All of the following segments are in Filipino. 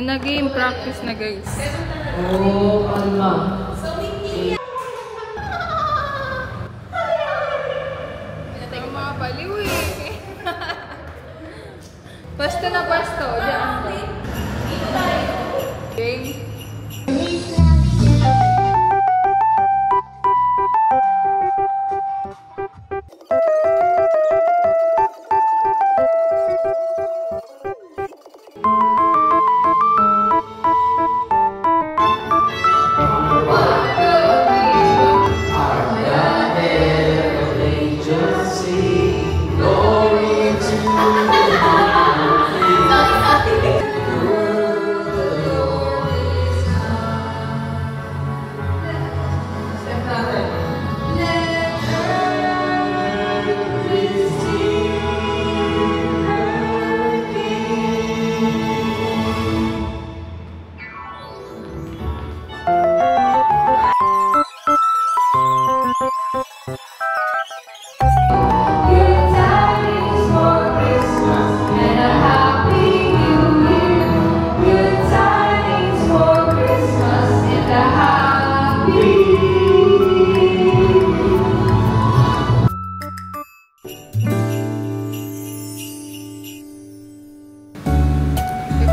Nag-game practice na guys. Oh, Allah. Pinatay mga baliw eh. Pasto na pasto. Diyan. Game.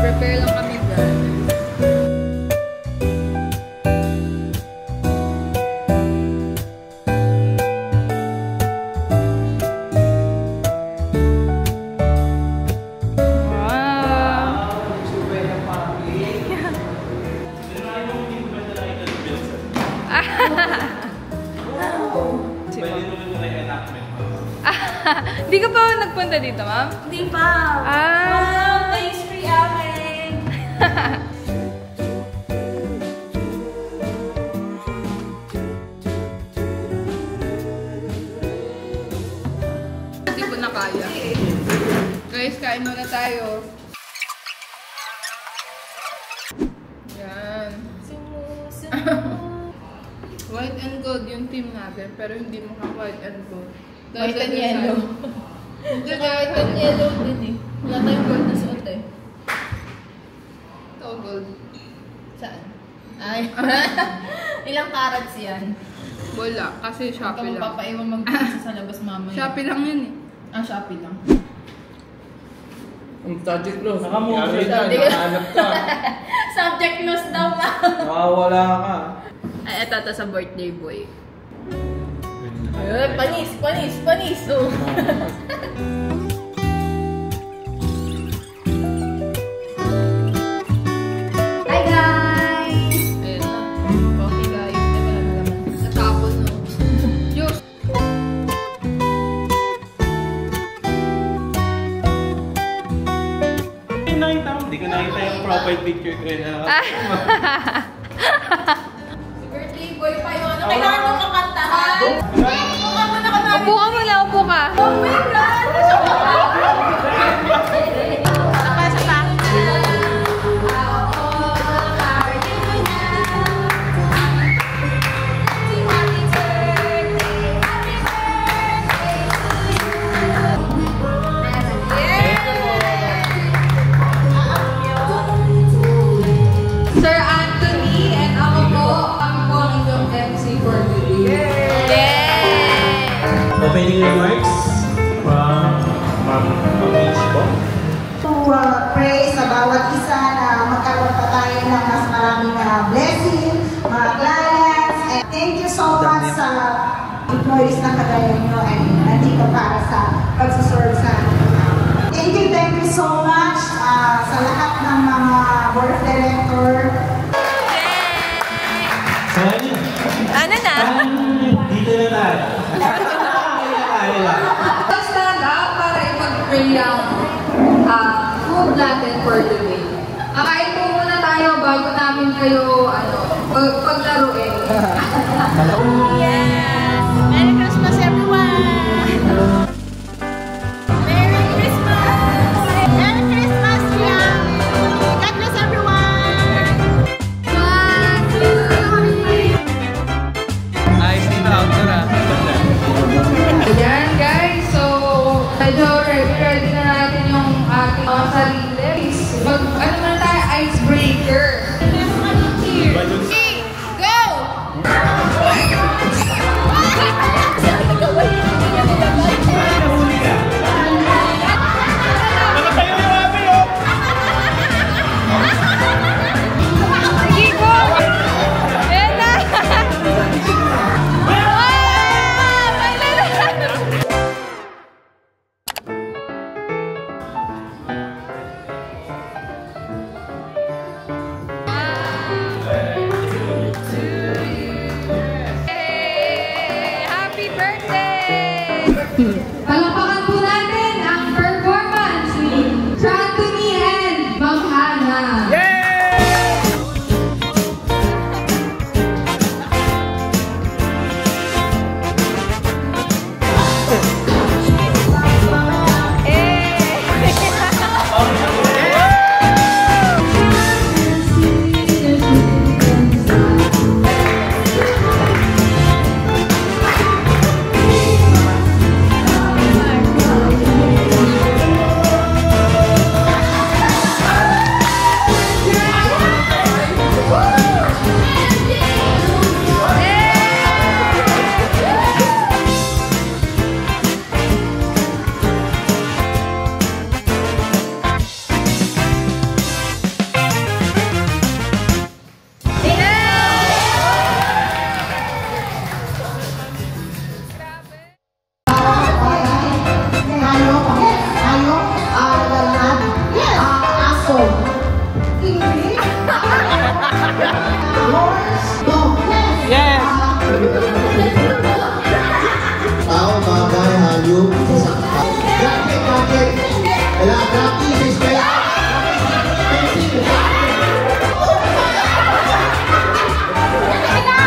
Prepare lang kami dyan. Di ka pa nagpunta dito, ma'am? Hindi pa. Wow, thanks free akin. Hindi ko na kaya. Guys, kain muna tayo. Yan. White and gold yung team natin, pero hindi mukhang white and gold. White and yellow. Hindi, White and yellow din eh. Wala tayong gold na suot eh. Ito, gold. Saan? Ay. Ilang carats yan? Wala, kasi Shopee Ikaw lang. magpapaiwan mag-pizza sa labas mamaya. Shopee lang yun eh. Ah, Shopee lang. Ang subject loss. Nakamove Yari ka, na, nakahanap ka. Subject loss daw ma. Nakawala ka. Ay, eto sa birthday boy. Ay, panis, panis, panis. Oh. Hi guys! Ayan na. Coffee guys. Ito na naman. Natapon no. Juice. Hindi ko nakita yung profile picture ko na. Si birthday boy pa yun. Ano kailangan nung kakantahan? Mukha mo na ka namin. Upo ka muna, upo ka. Oh my God! Saka, saka. Sir Anthony and ako po, kami po ang inyong MC for today. Opening remarks from Ma'am Mitch po. To pray sa bawat isa na magkaroon pa tayo ng mas maraming blessing, mga clients. And thank you so much sa employees na kagaya nyo and nandito para sa pagsuserve sa thank you so much sa lahat ng mga board of director. So, Ano na? dito na tayo. Stand up para ipag-pray ang food natin for today. Kakain po muna tayo bago namin kayo paglaruin. Yes! Merry Christmas everyone! Merry Christmas! Merry Christmas!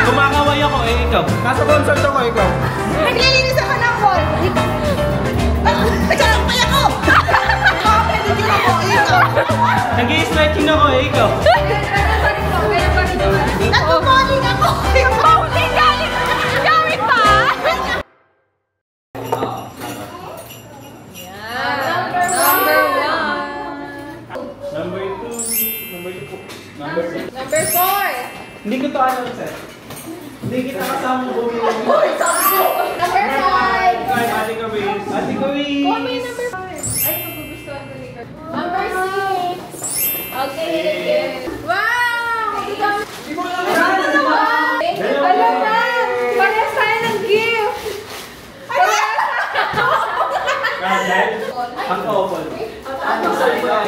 Kumakaway ako eh, ikaw. Nasa concert ako, ikaw. Naglilinis ako ng wall. Nagsalang pa ako! Pwede din ako, ikaw. Nag-i-stretching ako eh, ikaw. Nagpo-bowling ako! Bowling galing! Gawin pa! Number 2. Number 2 po. Number 2. Number 4. Hindi ko to alam, sir. Hindi kita kasama bumili. Number 5. Ate Kawis. Ate Kawis. Oh, may number 5. Ay, magugustuhan ko ni Kurt. Number 6. Okay. Wow! Ano naman? Alam na! Parehas tayo ng gift! Randall. Ang opal. Ang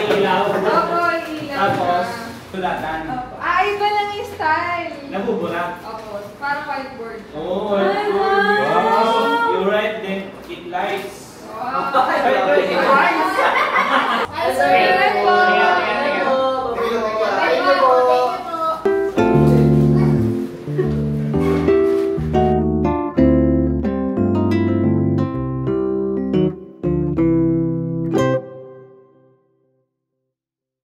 ilaw. Opo, ilaw. Tapos, sulatan. Iba lang yung style. Nabubura. Opo, parang whiteboard. Oo.